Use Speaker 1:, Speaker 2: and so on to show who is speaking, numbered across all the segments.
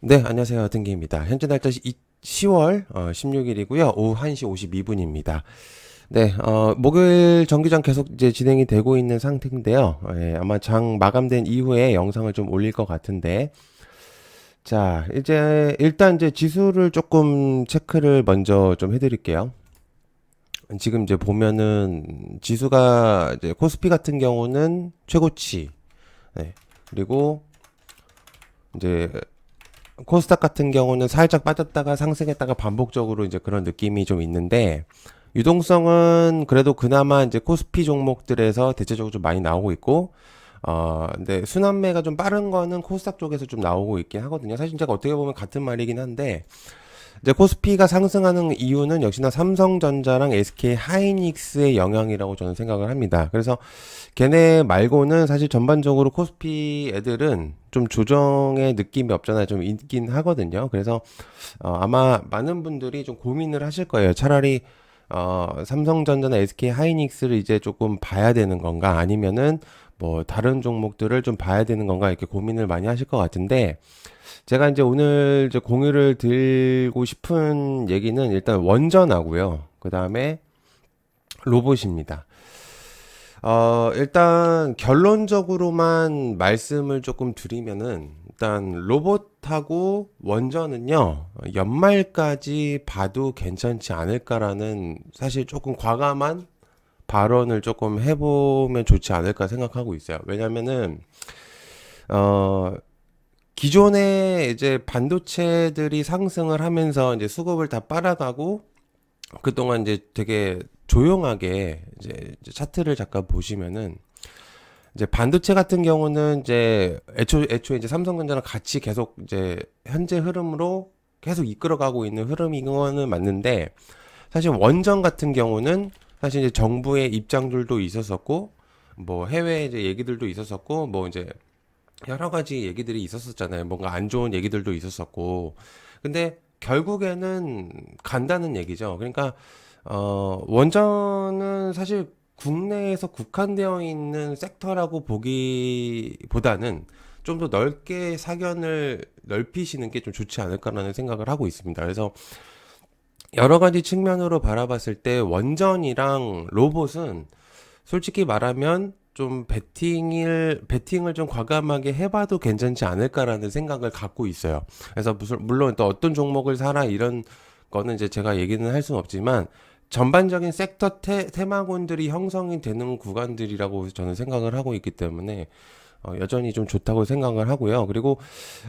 Speaker 1: 네, 안녕하세요. 등기입니다. 현재 날짜 10월 16일이고요. 오후 1시 52분입니다. 네, 목요일 정기장 계속 이제 진행이 되고 있는 상태인데요. 예, 아마 장 마감된 이후에 영상을 좀 올릴 것 같은데, 자, 이제 일단 이제 지수를 조금 체크를 먼저 좀 해드릴게요. 지금 이제 보면은 지수가 이제 코스피 같은 경우는 최고치, 네, 그리고 이제 코스닥 같은 경우는 살짝 빠졌다가 상승했다가 반복적으로 이제 그런 느낌이 좀 있는데, 유동성은 그래도 그나마 이제 코스피 종목들에서 대체적으로 좀 많이 나오고 있고, 근데 순환매가 좀 빠른 거는 코스닥 쪽에서 좀 나오고 있긴 하거든요. 사실 제가 어떻게 보면 같은 말이긴 한데, 이제 코스피가 상승하는 이유는 역시나 삼성전자랑 SK 하이닉스의 영향이라고 저는 생각을 합니다. 그래서 걔네 말고는 사실 전반적으로 코스피 애들은 좀 조정의 느낌이 없잖아요. 좀 있긴 하거든요. 그래서 아마 많은 분들이 좀 고민을 하실 거예요. 차라리 삼성전자나 SK 하이닉스를 이제 조금 봐야 되는 건가 아니면은 뭐 다른 종목들을 좀 봐야 되는 건가 이렇게 고민을 많이 하실 것 같은데 제가 이제 오늘 이제 공유를 드리고 싶은 얘기는 일단 원전하고요. 그 다음에 로봇입니다. 일단 결론적으로만 말씀을 조금 드리면은 일단 로봇하고 원전은요, 연말까지 봐도 괜찮지 않을까라는 사실 조금 과감한 발언을 조금 해보면 좋지 않을까 생각하고 있어요. 왜냐면은, 어, 기존에 이제 반도체들이 상승을 하면서 이제 수급을 다 빨아가고 그동안 이제 되게 조용하게 이제 차트를 잠깐 보시면은 이제 반도체 같은 경우는 이제 애초에 이제 삼성전자랑 같이 계속 이제 현재 흐름으로 계속 이끌어가고 있는 흐름인 거는 맞는데 사실 원전 같은 경우는 사실 이제 정부의 입장들도 있었었고 뭐 해외 이제 얘기들도 있었었고 뭐 이제 여러 가지 얘기들이 있었었잖아요. 뭔가 안 좋은 얘기들도 있었었고. 근데 결국에는 간다는 얘기죠. 그러니까 원전은 사실 국내에서 국한되어 있는 섹터라고 보기보다는 좀 더 넓게 사견을 넓히시는 게 좀 좋지 않을까라는 생각을 하고 있습니다. 그래서 여러 가지 측면으로 바라봤을 때 원전이랑 로봇은 솔직히 말하면 좀 베팅을 좀 과감하게 해봐도 괜찮지 않을까라는 생각을 갖고 있어요. 그래서 물론 또 어떤 종목을 사라 이런 거는 이제 제가 얘기는 할 수는 없지만 전반적인 섹터 테마군들이 형성이 되는 구간들이라고 저는 생각을 하고 있기 때문에 여전히 좀 좋다고 생각을 하고요. 그리고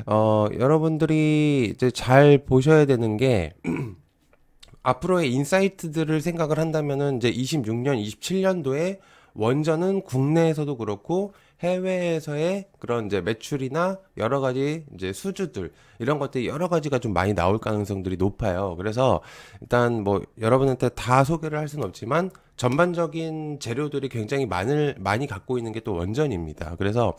Speaker 1: 여러분들이 이제 잘 보셔야 되는 게 앞으로의 인사이트들을 생각을 한다면은 이제 26년, 27년도에 원전은 국내에서도 그렇고 해외에서의 그런 이제 매출이나 여러 가지 이제 수주들 이런 것들이 여러 가지가 좀 많이 나올 가능성들이 높아요. 그래서 일단 뭐 여러분한테 다 소개를 할 수는 없지만 전반적인 재료들이 굉장히 많이 갖고 있는 게 또 원전입니다. 그래서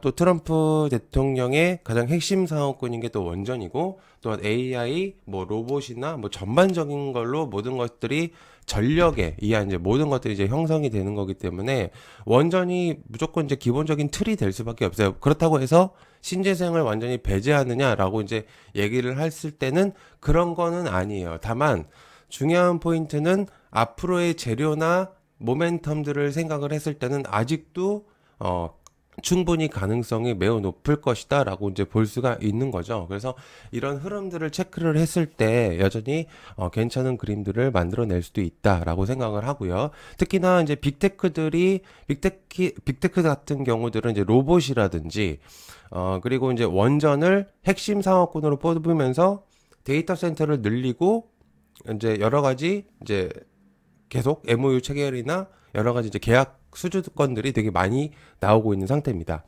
Speaker 1: 또 트럼프 대통령의 가장 핵심 사업군인 게 또 원전이고, 또 AI, 뭐 로봇이나 뭐 전반적인 걸로 모든 것들이 전력에 의한 이제 모든 것들이 이제 형성이 되는 거기 때문에 원전이 무조건 이제 기본적인 틀이 될 수밖에 없어요. 그렇다고 해서 신재생을 완전히 배제하느냐라고 이제 얘기를 했을 때는 그런 거는 아니에요. 다만 중요한 포인트는 앞으로의 재료나 모멘텀들을 생각을 했을 때는 아직도 어, 충분히 가능성이 매우 높을 것이다라고 이제 볼 수가 있는 거죠. 그래서 이런 흐름들을 체크를 했을 때 여전히 괜찮은 그림들을 만들어낼 수도 있다라고 생각을 하고요. 특히나 이제 빅테크 같은 경우들은 이제 로봇이라든지 그리고 이제 원전을 핵심 사업군으로 뽑으면서 데이터 센터를 늘리고 이제 여러 가지 이제 계속 MOU 체결이나 여러 가지 이제 계약 수주권들이 되게 많이 나오고 있는 상태입니다.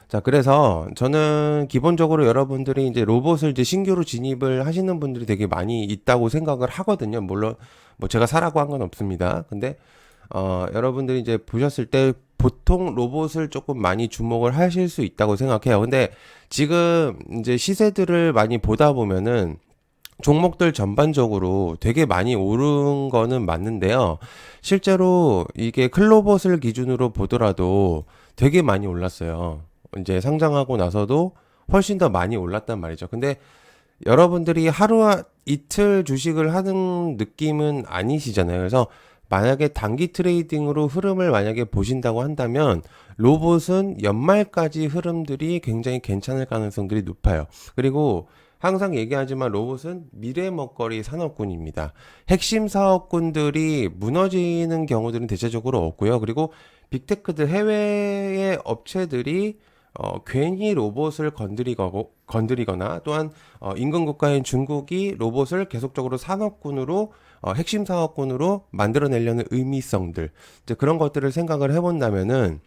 Speaker 1: 자, 그래서 저는 기본적으로 여러분들이 이제 로봇을 이제 신규로 진입을 하시는 분들이 되게 많이 있다고 생각을 하거든요. 물론 뭐 제가 사라고 한 건 없습니다. 근데 여러분들이 이제 보셨을 때 보통 로봇을 조금 많이 주목을 하실 수 있다고 생각해요. 근데 지금 이제 시세들을 많이 보다 보면은 종목들 전반적으로 되게 많이 오른 거는 맞는데요. 실제로 이게 클로버슬 기준으로 보더라도 되게 많이 올랐어요. 이제 상장하고 나서도 훨씬 더 많이 올랐단 말이죠. 근데 여러분들이 하루 이틀 주식을 하는 느낌은 아니시잖아요. 그래서 만약에 단기 트레이딩으로 흐름을 만약에 보신다고 한다면 로봇은 연말까지 흐름들이 굉장히 괜찮을 가능성들이 높아요. 그리고 항상 얘기하지만 로봇은 미래 먹거리 산업군입니다. 핵심 사업군들이 무너지는 경우들은 대체적으로 없고요. 그리고 빅테크들 해외의 업체들이 괜히 로봇을 건드리거나 또한 인근 국가인 중국이 로봇을 계속적으로 산업군으로 핵심 사업군으로 만들어내려는 의미성들 이제 그런 것들을 생각을 해본다면은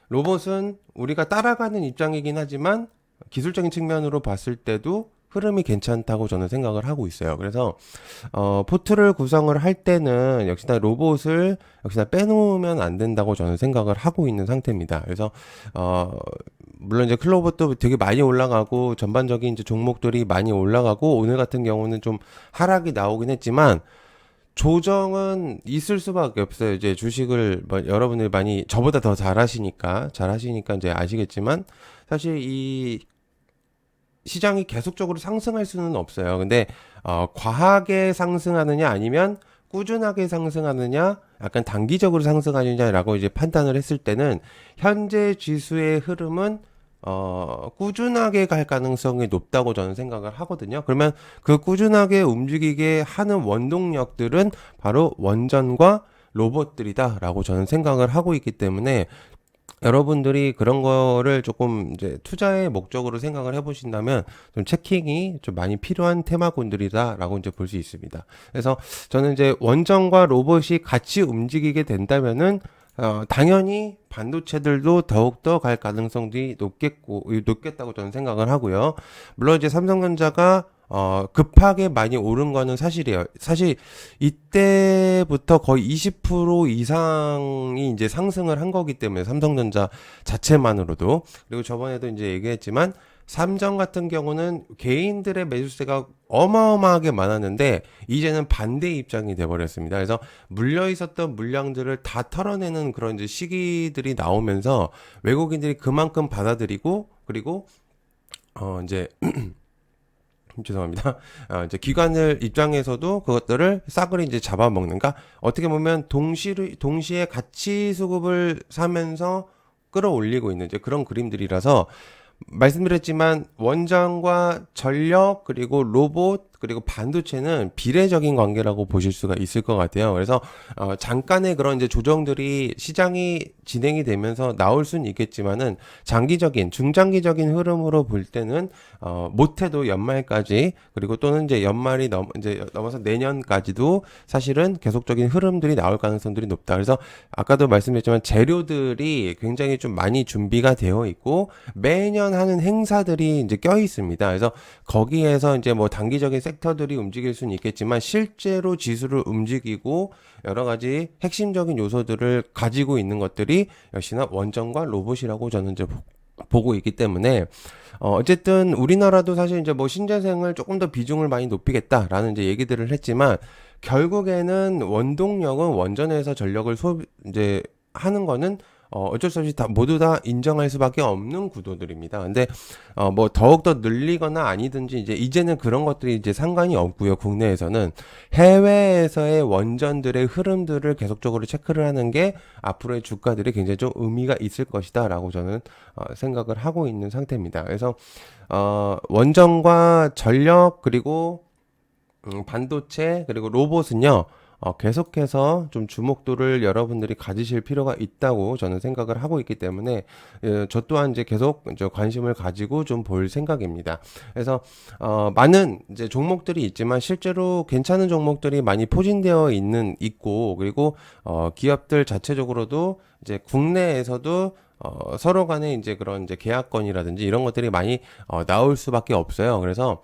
Speaker 1: 로봇은 우리가 따라가는 입장이긴 하지만 기술적인 측면으로 봤을 때도 흐름이 괜찮다고 저는 생각을 하고 있어요. 그래서 포트를 구성을 할 때는 역시나 로봇을 역시나 빼놓으면 안 된다고 저는 생각을 하고 있는 상태입니다. 그래서 물론 이제 클로버도 되게 많이 올라가고 전반적인 이제 종목들이 많이 올라가고 오늘 같은 경우는 좀 하락이 나오긴 했지만 조정은 있을 수밖에 없어요. 이제 주식을 뭐 여러분들이 많이 저보다 더 잘하시니까 이제 아시겠지만 사실 이 시장이 계속적으로 상승할 수는 없어요. 근데 과하게 상승하느냐 아니면 꾸준하게 상승하느냐 약간 단기적으로 상승하느냐라고 이제 판단을 했을 때는 현재 지수의 흐름은 꾸준하게 갈 가능성이 높다고 저는 생각을 하거든요. 그러면 그 꾸준하게 움직이게 하는 원동력들은 바로 원전과 로봇들이다라고 저는 생각을 하고 있기 때문에 여러분들이 그런 거를 조금 이제 투자의 목적으로 생각을 해보신다면 좀 체킹이 좀 많이 필요한 테마군들이다라고 이제 볼 수 있습니다. 그래서 저는 이제 원전과 로봇이 같이 움직이게 된다면은 당연히 반도체들도 더욱더 갈 가능성이 높겠다고 저는 생각을 하고요. 물론 이제 삼성전자가 급하게 많이 오른 거는 사실이에요. 사실 이때부터 거의 20% 이상이 이제 상승을 한 거기 때문에 삼성전자 자체만으로도. 그리고 저번에도 이제 얘기했지만 삼정 같은 경우는 개인들의 매수세가 어마어마하게 많았는데 이제는 반대 입장이 돼버렸습니다. 그래서 물려 있었던 물량들을 다 털어내는 그런 이제 시기들이 나오면서 외국인들이 그만큼 받아들이고 그리고 이제 죄송합니다. 이제 기관을 입장에서도 그것들을 싸그리 이제 잡아먹는가? 어떻게 보면 동시에 가치 수급을 사면서 끌어올리고 있는 이제 그런 그림들이라서 말씀드렸지만 원전과 전력 그리고 로봇 그리고 반도체는 비례적인 관계라고 보실 수가 있을 것 같아요. 그래서 잠깐의 그런 이제 조정들이 시장이 진행이 되면서 나올 수는 있겠지만은 중장기적인 흐름으로 볼 때는 못해도 연말까지 그리고 또는 이제 연말이 넘어서 내년까지도 사실은 계속적인 흐름들이 나올 가능성들이 높다. 그래서 아까도 말씀드렸지만 재료들이 굉장히 좀 많이 준비가 되어 있고 매년 하는 행사들이 이제 껴 있습니다. 그래서 거기에서 이제 뭐 단기적인 섹터들이 움직일 수는 있겠지만 실제로 지수를 움직이고 여러 가지 핵심적인 요소들을 가지고 있는 것들이 역시나 원전과 로봇이라고 저는 이제 보고 있기 때문에 어쨌든 우리나라도 사실 이제 뭐 신재생을 조금 더 비중을 많이 높이겠다라는 이제 얘기들을 했지만 결국에는 원동력은 원전에서 전력을 이제 하는 거는 어쩔 수 없이 모두 다 인정할 수밖에 없는 구도들입니다. 근데 뭐 더욱더 늘리거나 아니든지 이제는 그런 것들이 이제 상관이 없고요. 국내에서는 해외에서의 원전들의 흐름들을 계속적으로 체크를 하는 게 앞으로의 주가들이 굉장히 좀 의미가 있을 것이다라고 저는 생각을 하고 있는 상태입니다. 그래서 원전과 전력 그리고 반도체 그리고 로봇은요. 계속해서 좀 주목도를 여러분들이 가지실 필요가 있다고 저는 생각을 하고 있기 때문에 저 또한 이제 계속 이제 관심을 가지고 좀 볼 생각입니다. 그래서 많은 이제 종목들이 있지만 실제로 괜찮은 종목들이 많이 포진되어 있고 그리고 기업들 자체적으로도 이제 국내에서도 서로 간에 이제 그런 이제 계약건이라든지 이런 것들이 많이 나올 수밖에 없어요. 그래서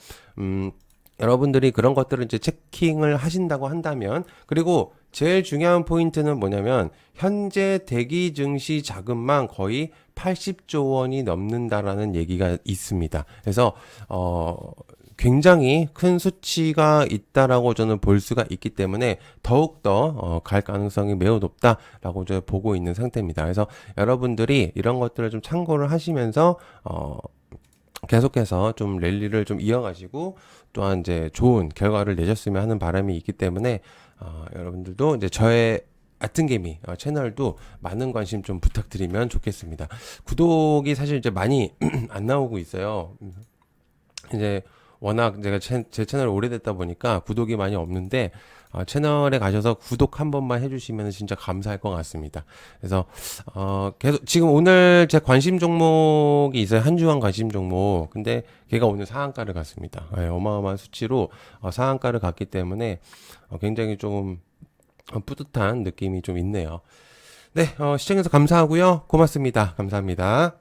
Speaker 1: 여러분들이 그런 것들을 이제 체킹을 하신다고 한다면 그리고 제일 중요한 포인트는 뭐냐면 현재 대기 증시 자금만 거의 80조 원이 넘는다라는 얘기가 있습니다. 그래서 굉장히 큰 수치가 있다라고 저는 볼 수가 있기 때문에 더욱더 갈 가능성이 매우 높다라고 저는 보고 있는 상태입니다. 그래서 여러분들이 이런 것들을 좀 참고를 하시면서 계속해서 좀 랠리를 좀 이어가시고 또한 이제 좋은 결과를 내셨으면 하는 바람이 있기 때문에 여러분들도 이제 저의 아튼개미 채널도 많은 관심 좀 부탁드리면 좋겠습니다. 구독이 사실 이제 많이 안 나오고 있어요. 이제 워낙 제가 제 채널 오래됐다 보니까 구독이 많이 없는데 채널에 가셔서 구독 한 번만 해주시면 진짜 감사할 것 같습니다. 그래서 계속 지금 오늘 제 관심 종목이 있어요. 한주환 관심 종목. 근데 걔가 오늘 상한가를 갔습니다. 어마어마한 수치로 상한가를 갔기 때문에 굉장히 좀 뿌듯한 느낌이 좀 있네요. 네, 시청해서 감사하고요. 고맙습니다. 감사합니다.